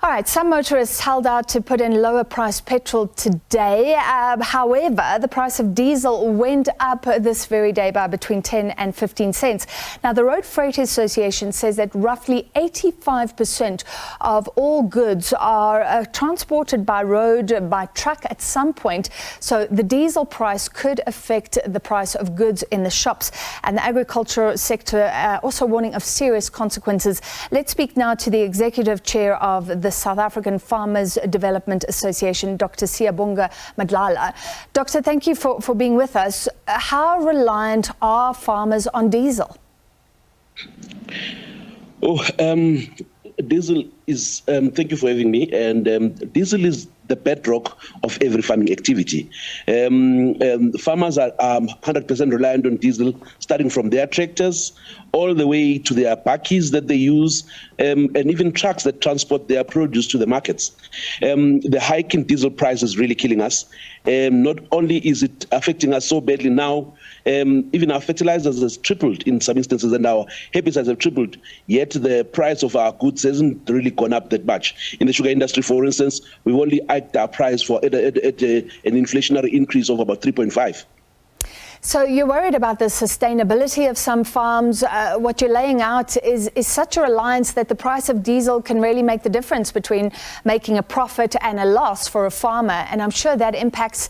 All right, some motorists held out to put in lower price petrol today. However, the price of diesel went up this very day by between 10 and 15 cents. Now, the Road Freight Association says that roughly 85% of all goods are transported by road, by truck at some point. So the diesel price could affect the price of goods in the shops. And the agricultural sector also warning of serious consequences. Let's speak now to the executive chair of the South African Farmers Development Association, Dr. Siyabonga Madlala. Doctor, thank you for being with us. How reliant are farmers on diesel? Diesel is, thank you for having me, and diesel is the bedrock of every farming activity. Farmers are 100% reliant on diesel, starting from their tractors all the way to their bakkies that they use, and even trucks that transport their produce to the markets. The hike in diesel price is really killing us. Not only is it affecting us so badly now, even our fertilizers has tripled in some instances, and our herbicides have tripled, yet the price of our goods hasn't really gone up that much. In the sugar industry, for instance, we've only hiked our price for an inflationary increase of about 3.5. So you're worried about the sustainability of some farms. What you're laying out is such a reliance that the price of diesel can really make the difference between making a profit and a loss for a farmer. And I'm sure that impacts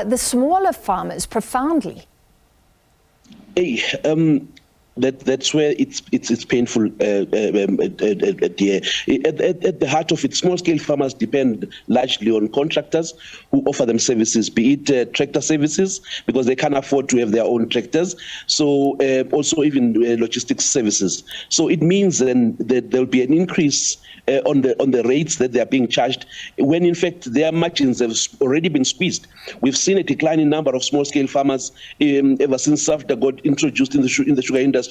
the smaller farmers profoundly. That's where it's painful. At the heart of it, small-scale farmers depend largely on contractors who offer them services, be it tractor services, because they can't afford to have their own tractors. So also even logistics services. So it means then that there'll be an increase on the rates that they are being charged, when in fact their margins have already been squeezed. We've seen a declining number of small-scale farmers ever since SAFTA got introduced in the sugar industry.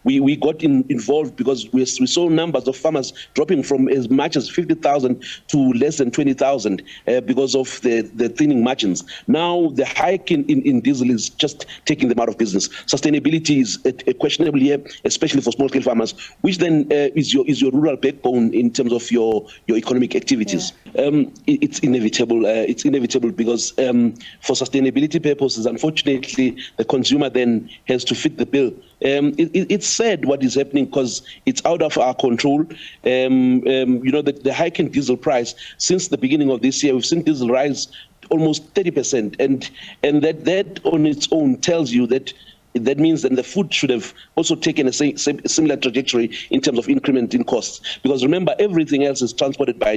We got involved because we saw numbers of farmers dropping from as much as 50,000 to less than 20,000 because of the thinning margins. Now the hike in diesel is just taking them out of business. Sustainability is questionable here, especially for small-scale farmers, which then is your rural backbone in terms of your economic activities. Yeah. It's inevitable. It's inevitable because for sustainability purposes, unfortunately, the consumer then has to fit the bill. It's sad what is happening because it's out of our control. The hike in diesel price since the beginning of this year, we've seen diesel rise almost 30%, and that on its own tells you that means that the food should have also taken a similar trajectory in terms of increment in costs. Because remember, everything else is transported by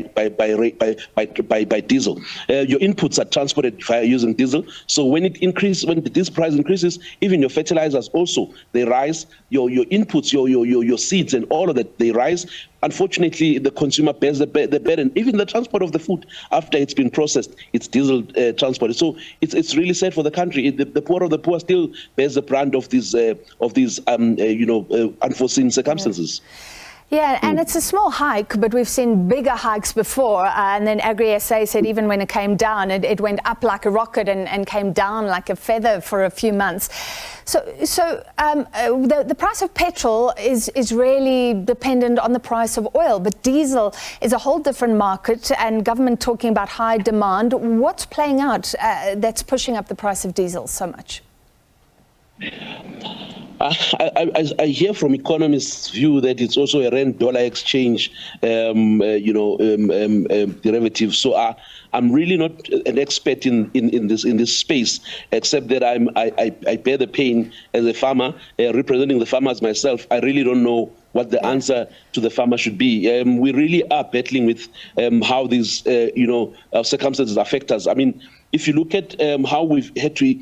diesel. Your inputs are transported via using diesel. So when this price increases, even your fertilizers also, they rise. Your inputs, your seeds and all of that, they rise. Unfortunately, the consumer bears the burden. Even the transport of the food after it's been processed, it's diesel transported. So it's really sad for the country. The poor of the poor still bears the brunt of these unforeseen circumstances. Yeah, and it's a small hike, but we've seen bigger hikes before. And then Agri-SA said even when it came down, it went up like a rocket and came down like a feather for a few months. So the price of petrol is really dependent on the price of oil, but diesel is a whole different market, and government talking about high demand. What's playing out that's pushing up the price of diesel so much? I hear from economists' view that it's also a rand-dollar exchange, derivative. So I'm really not an expert in this space, except that I bear the pain as a farmer, representing the farmers myself. I really don't know what the answer to the farmer should be. We really are battling with how these circumstances affect us. I mean, if you look at how we've had to,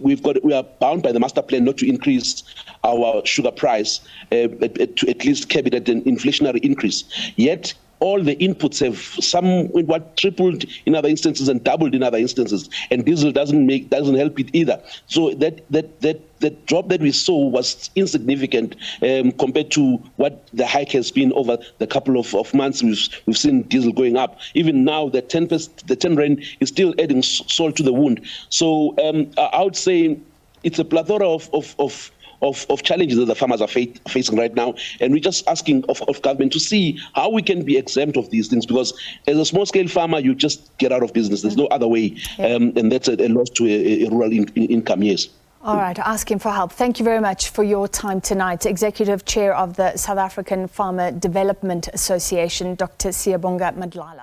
we are bound by the master plan not to increase our sugar price to at least cap it at an inflationary increase. Yet all the inputs have somewhat tripled in other instances and doubled in other instances, and diesel doesn't help it either. So that drop that we saw was insignificant compared to what the hike has been over the couple of months. We've seen diesel going up. Even now, the 10 rand is still adding salt to the wound. So I would say it's a plethora of of challenges that the farmers are facing right now. And we're just asking of government to see how we can be exempt of these things, because as a small-scale farmer, you just get out of business. There's no other way. And that's a loss to a rural income, yes. All right, asking for help. Thank you very much for your time tonight. Executive Chair of the South African Farmer Development Association, Dr. Siyabonga Madlala.